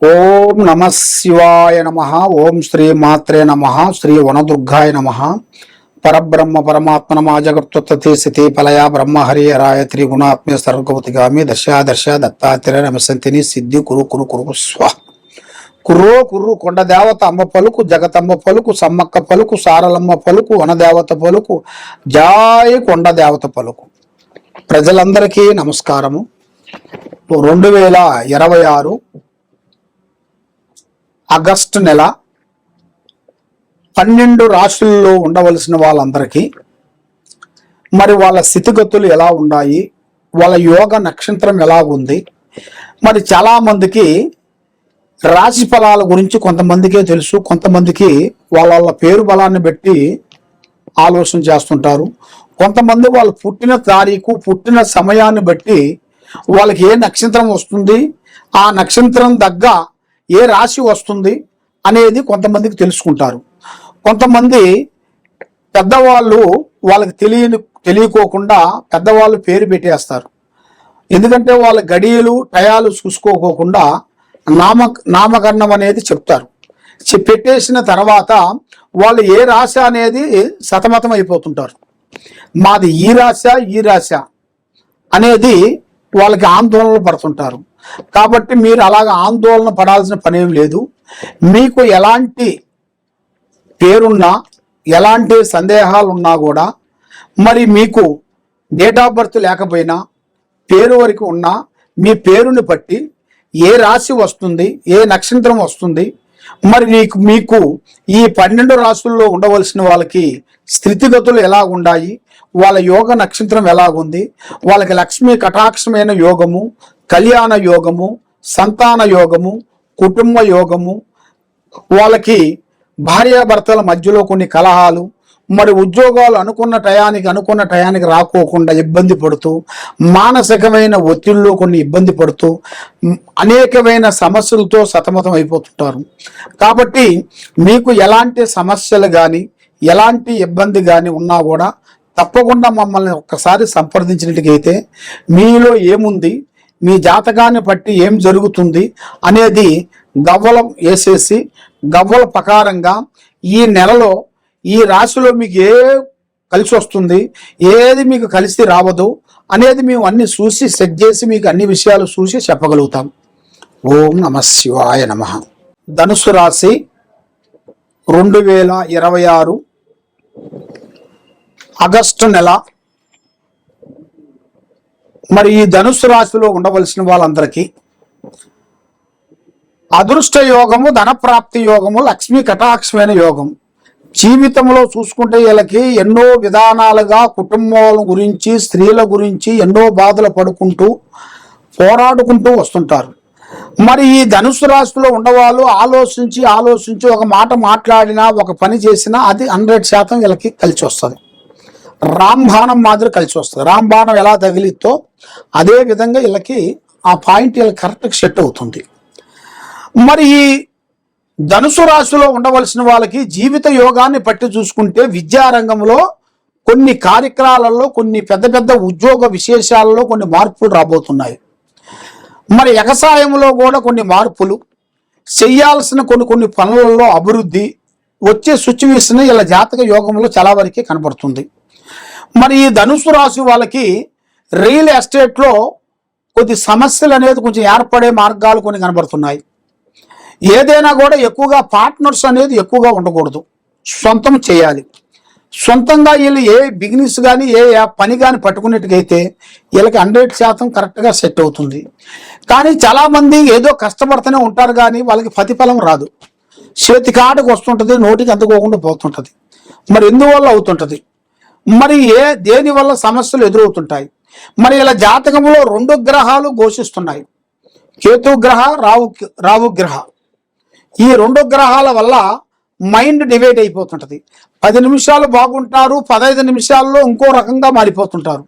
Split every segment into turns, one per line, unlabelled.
ఓం నమ శివాయ నమ. ఓం శ్రీ మాత్రే నమ. శ్రీ వనదుర్గాయ నమ. పరబ్రహ్మ పరమాత్మనమా జగత్తుత్పత్తి స్థితి ఫలయ బ్రహ్మహరి హరాయ త్రిగుణాత్మ్య సర్వగతిగామి దశ దత్తాత్రేయ నమసంతిని సిద్ధి కురు కురు కురు స్వ కుర్రో కుర్రు కొండ దేవత అమ్మ పలుకు, జగతమ్మ పలుకు, సమ్మక్క పలుకు, సారలమ్మ పలుకు, వనదేవత పలుకు, జాయ కొండ దేవత పలుకు. ప్రజలందరికీ నమస్కారము. 2026 ఆగస్టు నెల 12 రాశుల్లో ఉండవలసిన వాళ్ళందరికీ మరి వాళ్ళ స్థితిగతులు ఎలా ఉన్నాయి, వాళ్ళ యోగ నక్షత్రం ఎలా ఉంది, మరి చాలామందికి రాశి ఫలాల గురించి కొంతమందికే తెలుసు, కొంతమందికి వాళ్ళ పేరు బలాన్ని బట్టి ఆలోచన చేస్తుంటారు. కొంతమంది వాళ్ళు పుట్టిన తారీఖు, పుట్టిన సమయాన్ని బట్టి వాళ్ళకి ఏ నక్షత్రం వస్తుంది, ఆ నక్షత్రం దగ్గ ఏ రాశి వస్తుంది అనేది కొంతమందికి తెలుసుకుంటారు. కొంతమంది పెద్దవాళ్ళు వాళ్ళకి తెలియకోకుండా పెద్దవాళ్ళు పేరు పెట్టేస్తారు. ఎందుకంటే వాళ్ళ గడియలు టయాలు చూసుకోకోకుండా నామకరణం అనేది చెప్తారు. పెట్టేసిన తర్వాత వాళ్ళు ఏ రాశి అనేది సతమతం అయిపోతుంటారు. మాది ఈ రాశ అనేది వాళ్ళకి ఆందోళన పడుతుంటారు. కాబట్టి మీరు అలాగ ఆందోళన పడాల్సిన పనేం లేదు. మీకు ఎలాంటి పేరున్నా, ఎలాంటి సందేహాలు ఉన్నా కూడా, మరి మీకు డేట్ ఆఫ్ బర్త్ లేకపోయినా పేరు వరకు ఉన్నా మీ పేరుని బట్టి ఏ రాశి వస్తుంది, ఏ నక్షత్రం వస్తుంది, మరి మీకు ఈ 12 రాశుల్లో ఉండవలసిన వాళ్ళకి స్థితిగతులు ఎలా ఉన్నాయి, వాళ్ళ యోగ నక్షత్రం ఎలాగుంది, వాళ్ళకి లక్ష్మీ కటాక్షమైన యోగము, కళ్యాణ యోగము, సంతాన యోగము, కుటుంబ యోగము, వాళ్ళకి భార్యాభర్తల మధ్యలో కొన్ని కలహాలు, మరి ఉద్యోగాలు అనుకున్న టయానికి రాకోకుండా ఇబ్బంది పడుతూ, మానసికమైన ఒత్తిడిలో కొన్ని ఇబ్బంది పడుతూ, అనేకమైన సమస్యలతో సతమతం అయిపోతుంటారు. కాబట్టి మీకు ఎలాంటి సమస్యలు కానీ, ఎలాంటి ఇబ్బంది కానీ ఉన్నా కూడా తప్పకుండా మమ్మల్ని ఒక్కసారి సంప్రదించినట్టుగైతే మీలో ఏముంది, మీ జాతకాన్ని బట్టి ఏం జరుగుతుంది అనేది గవ్వలం వేసేసి గవ్వల ప్రకారంగా ఈ నెలలో ఈ రాశిలో మీకు ఏ కలిసి వస్తుంది, ఏది మీకు కలిసి రావదు అనేది మేము అన్ని చూసి సెట్ చేసి మీకు అన్ని విషయాలు చూసి చెప్పగలుగుతాం. ఓం నమ శివాయ నమ. ధనుసు రాశి 2026 ఆగస్టు నెల. మరి ఈ ధనుసు రాశిలో ఉండవలసిన వాళ్ళందరికీ అదృష్ట యోగము, ధనప్రాప్తి యోగము, లక్ష్మీ కటాక్షమైన యోగం. జీవితంలో చూసుకుంటే వీళ్ళకి ఎన్నో విధానాలుగా కుటుంబాల గురించి, స్త్రీల గురించి ఎన్నో బాధలు పడుకుంటూ పోరాడుకుంటూ వస్తుంటారు. మరి ఈ ధనుసు రాశిలో ఉండవాళ్ళు ఆలోచించి ఒక మాట మాట్లాడినా, ఒక పని చేసినా అది 100% వీళ్ళకి కలిసి వస్తుంది. రాంబాణం మాదిరి కలిసి వస్తుంది. రాంబాణం ఎలా తగిలితో అదే విధంగా వీళ్ళకి ఆ పాయింట్ వీళ్ళకి కరెక్ట్గా సెట్ అవుతుంది. మరి ఈ ధనుసు రాశిలో ఉండవలసిన వాళ్ళకి జీవిత యోగాన్ని పట్టి చూసుకుంటే విద్యారంగంలో కొన్ని కార్యక్రమాలలో, కొన్ని పెద్ద ఉద్యోగ విశేషాలలో కొన్ని మార్పులు రాబోతున్నాయి. మరి వ్యవసాయంలో కూడా కొన్ని మార్పులు, చేయాల్సిన కొన్ని పనులలో అభివృద్ధి వచ్చే సిచ్యువేషన్ ఇలా జాతక యోగంలో చాలా వరకే కనబడుతుంది. మరి ఈ ధనుసు రాశి వాళ్ళకి రియల్ ఎస్టేట్లో కొద్ది సమస్యలు అనేది కొంచెం ఏర్పడే మార్గాలు కొన్ని కనబడుతున్నాయి. ఏదైనా కూడా ఎక్కువగా పార్ట్నర్స్ అనేది ఎక్కువగా ఉండకూడదు, సొంతం చేయాలి. సొంతంగా వీళ్ళు ఏ బిజినెస్ కానీ ఏ పని కానీ పట్టుకున్నట్టుగైతే వీళ్ళకి 100% కరెక్ట్గా సెట్ అవుతుంది. కానీ చాలామంది ఏదో కష్టపడుతూనే ఉంటారు కానీ వాళ్ళకి ప్రతిఫలం రాదు. చేతికాటకు వస్తుంటుంది, నోటికి అందుకోకుండా పోతుంటుంది. మరి ఎందువల్ల అవుతుంటుంది, మరి దేని వల్ల సమస్యలు ఎదురవుతుంటాయి. మరి ఇలా జాతకంలో 2 గ్రహాలు ఘోషిస్తున్నాయి, కేతు గ్రహ, రావు గ్రహ. ఈ 2 గ్రహాల వల్ల మైండ్ డివైడ్ అయిపోతుంటుంది. 10 నిమిషాలు బాగుంటారు, 15 నిమిషాల్లో ఇంకో రకంగా మారిపోతుంటారు.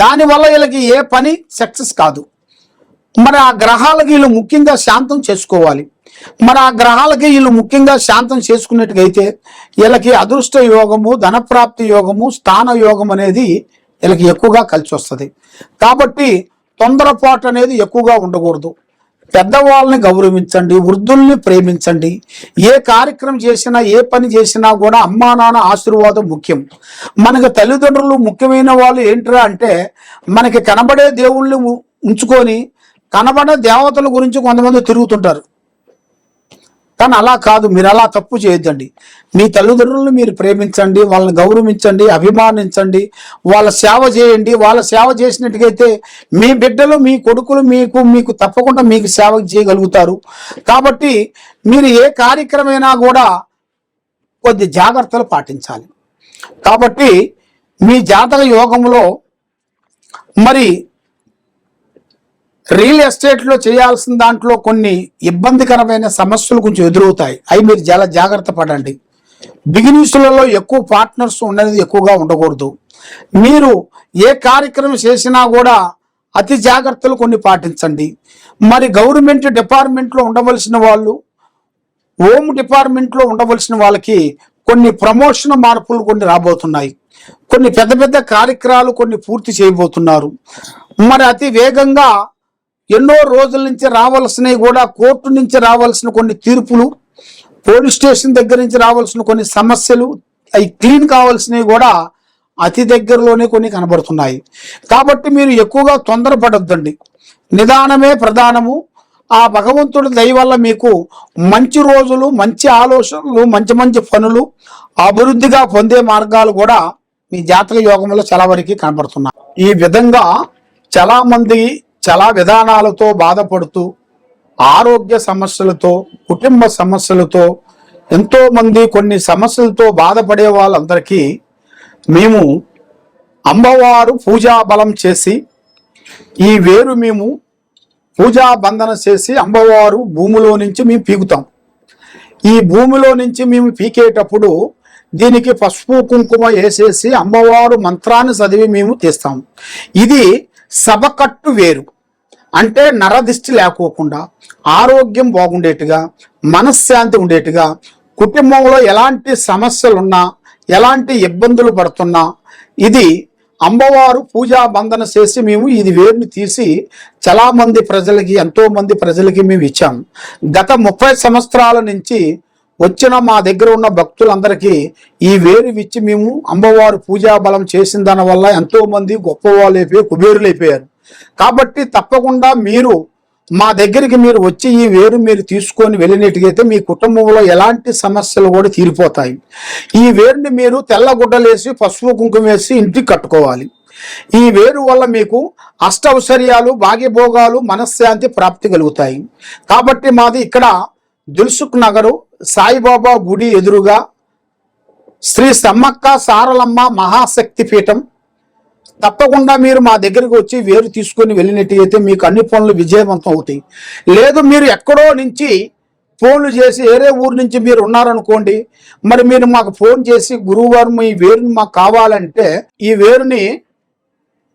దానివల్ల వీళ్ళకి ఏ పని సక్సెస్ కాదు. మరి ఆ గ్రహాలకి వీళ్ళు ముఖ్యంగా శాంతం చేసుకోవాలి. మరి ఆ గ్రహాలకి వీళ్ళు ముఖ్యంగా శాంతం చేసుకున్నట్టుగైతే వీళ్ళకి అదృష్ట యోగము, ధనప్రాప్తి యోగము, స్థాన యోగం అనేది వీళ్ళకి ఎక్కువగా కలిసి వస్తుంది. కాబట్టి తొందరపాటు అనేది ఎక్కువగా ఉండకూడదు. పెద్దవాళ్ళని గౌరవించండి, వృద్ధుల్ని ప్రేమించండి. ఏ కార్యక్రమం చేసినా, ఏ పని చేసినా కూడా అమ్మా నాన్న ఆశీర్వాదం ముఖ్యం. మనకి తల్లిదండ్రులు ముఖ్యమైన వాళ్ళు ఏంట్రా అంటే, మనకి కనబడే దేవుళ్ళని ఉంచుకొని కనబడే దేవతల గురించి కొంతమంది తిరుగుతుంటారు. కానీ అలా కాదు, మీరు అలా తప్పు చేయొద్దండి. మీ తల్లిదండ్రులను మీరు ప్రేమించండి, వాళ్ళని గౌరవించండి, అభిమానించండి, వాళ్ళ సేవ చేయండి. వాళ్ళ సేవ చేసినట్టుగైతే మీ బిడ్డలు, మీ కొడుకులు మీకు తప్పకుండా మీకు సేవ చేయగలుగుతారు. కాబట్టి మీరు ఏ కార్యక్రమైనా కూడా కొద్ది జాగ్రత్తలు పాటించాలి. కాబట్టి మీ జాతక యోగంలో మరి రియల్ ఎస్టేట్లో చేయాల్సిన దాంట్లో కొన్ని ఇబ్బందికరమైన సమస్యలు కొంచెం ఎదురవుతాయి. అవి మీరు చాలా జాగ్రత్త పడండి. బిగినింగ్స్లలో ఎక్కువ పార్ట్నర్స్ ఉండేది ఎక్కువగా ఉండకూడదు. మీరు ఏ కార్యక్రమం చేసినా కూడా అతి జాగ్రత్తలు కొన్ని పాటించండి. మరి గవర్నమెంట్ డిపార్ట్మెంట్లో ఉండవలసిన వాళ్ళు, హోమ్ డిపార్ట్మెంట్లో ఉండవలసిన వాళ్ళకి కొన్ని ప్రమోషన్ మార్పులు కొన్ని రాబోతున్నాయి. కొన్ని పెద్ద పెద్ద కార్యక్రమాలు కొన్ని పూర్తి చేయబోతున్నారు. మరి అతి వేగంగా ఎన్నో రోజుల నుంచి రావాల్సినవి కూడా, కోర్టు నుంచి రావాల్సిన కొన్ని తీర్పులు, పోలీస్ స్టేషన్ దగ్గర నుంచి రావాల్సిన కొన్ని సమస్యలు, అవి క్లీన్ కావాల్సినవి కూడా అతి దగ్గరలోనే కొన్ని కనబడుతున్నాయి. కాబట్టి మీరు ఎక్కువగా తొందరపడొద్దండి. నిదానమే ప్రధానము. ఆ భగవంతుడి దయ వల్ల మీకు మంచి రోజులు, మంచి ఆలోచనలు, మంచి మంచి పనులు, అభివృద్ధిగా పొందే మార్గాలు కూడా మీ జాతక యోగంలో చాలా వరకు కనబడుతున్నాయి. ఈ విధంగా చాలా మంది చాలా విధానాలతో బాధపడుతూ, ఆరోగ్య సమస్యలతో, కుటుంబ సమస్యలతో, ఎంతో మంది కొన్ని సమస్యలతో బాధపడే వాళ్ళందరికీ మేము అమ్మవారు పూజా బలం చేసి, ఈ వేరు మేము పూజా బంధన చేసి అమ్మవారు భూమిలో నుంచి మేము పీకుతాం. ఈ భూమిలో నుంచి మేము పీకేటప్పుడు దీనికి పసుపు కుంకుమ వేసేసి అమ్మవారు మంత్రాన్ని చదివి మేము తీస్తాం. ఇది సభకట్టు వేరు. అంటే నరదిష్టి లేకోకుండా, ఆరోగ్యం బాగుండేట్టుగా, మనశ్శాంతి ఉండేట్టుగా, కుటుంబంలో ఎలాంటి సమస్యలున్నా, ఎలాంటి ఇబ్బందులు పడుతున్నా, ఇది అమ్మవారు పూజా బంధన చేసి మేము ఇది వేరుని తీసి చాలా మంది ప్రజలకి, ఎంతో మంది ప్రజలకి మేము ఇచ్చాము. గత 30 సంవత్సరాల నుంచి వచ్చిన మా దగ్గర ఉన్న భక్తులందరికీ ఈ వేరు ఇచ్చి మేము అమ్మవారు పూజా బలం చేసిన దాని వల్ల ఎంతో మంది గొప్పవాళ్ళు అయిపోయి కుబేరులు అయిపోయారు. కాబట్టి తప్పకుండా మీరు మా దగ్గరికి మీరు వచ్చి ఈ వేరు మీరు తీసుకొని వెళ్ళినట్టుగైతే మీ కుటుంబంలో ఎలాంటి సమస్యలు కూడా తీరిపోతాయి. ఈ వేరుని మీరు తెల్లగుడ్డలేసి పసుపు కుంకుమ వేసి ఇంటికి కట్టుకోవాలి. ఈ వేరు వల్ల మీకు అష్టౌశ్వర్యాలు, భాగ్యభోగాలు, మనశ్శాంతి ప్రాప్తి కలుగుతాయి. కాబట్టి మాది ఇక్కడ దిల్సుఖ్ నగరు సాయిబాబా గుడి ఎదురుగా శ్రీ సమ్మక్క సారలమ్మ మహాశక్తి పీఠం. తప్పకుండా మీరు మా దగ్గరికి వచ్చి వేరు తీసుకొని వెళ్ళినట్టయితే మీకు అన్ని పనులు విజయవంతం అవుతాయి. లేదు మీరు ఎక్కడో నుంచి ఫోన్లు చేసి వేరే ఊరు నుంచి మీరు ఉన్నారనుకోండి, మరి మీరు మాకు ఫోన్ చేసి గురువుగారు మీ వేరుని మాకు కావాలంటే ఈ వేరుని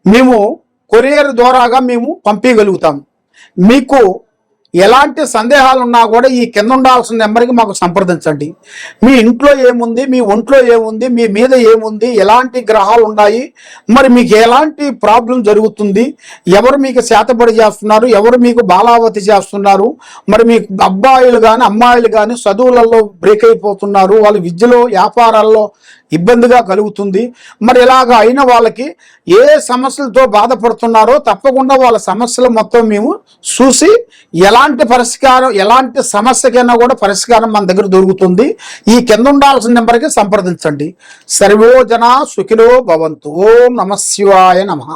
మేము కొరియర్ ద్వారాగా మేము పంపించగలుగుతాం. మీకు ఎలాంటి సందేహాలు ఉన్నా కూడా ఈ కింద ఉండాల్సిన నెంబర్కి మాకు సంప్రదించండి. మీ ఇంట్లో ఏముంది, మీ ఒంట్లో ఏముంది, మీ మీద ఏముంది, ఎలాంటి గ్రహాలు ఉన్నాయి, మరి మీకు ఎలాంటి ప్రాబ్లం జరుగుతుంది, ఎవరు మీకు శాతపడి చేస్తున్నారు, ఎవరు మీకు బాలావతి చేస్తున్నారు, మరి మీకు అబ్బాయిలు కానీ అమ్మాయిలు కానీ చదువులలో బ్రేక్ అయిపోతున్నారు, వాళ్ళ విద్యలో వ్యాపారాల్లో ఇబ్బందిగా కలుగుతుంది, మరి ఇలాగ అయిన వాళ్ళకి ఏ సమస్యలతో బాధపడుతున్నారో తప్పకుండా వాళ్ళ సమస్యలు మొత్తం మేము చూసి ఎలాంటి పరిష్కారం, ఎలాంటి సమస్యకైనా కూడా పరిష్కారం మన దగ్గర దొరుకుతుంది. ఈ కింద ఉండాల్సిన నెంబర్కి సంప్రదించండి. సర్వో జనా సుఖినో భవంతు. ఓం నమః శివాయ నమః.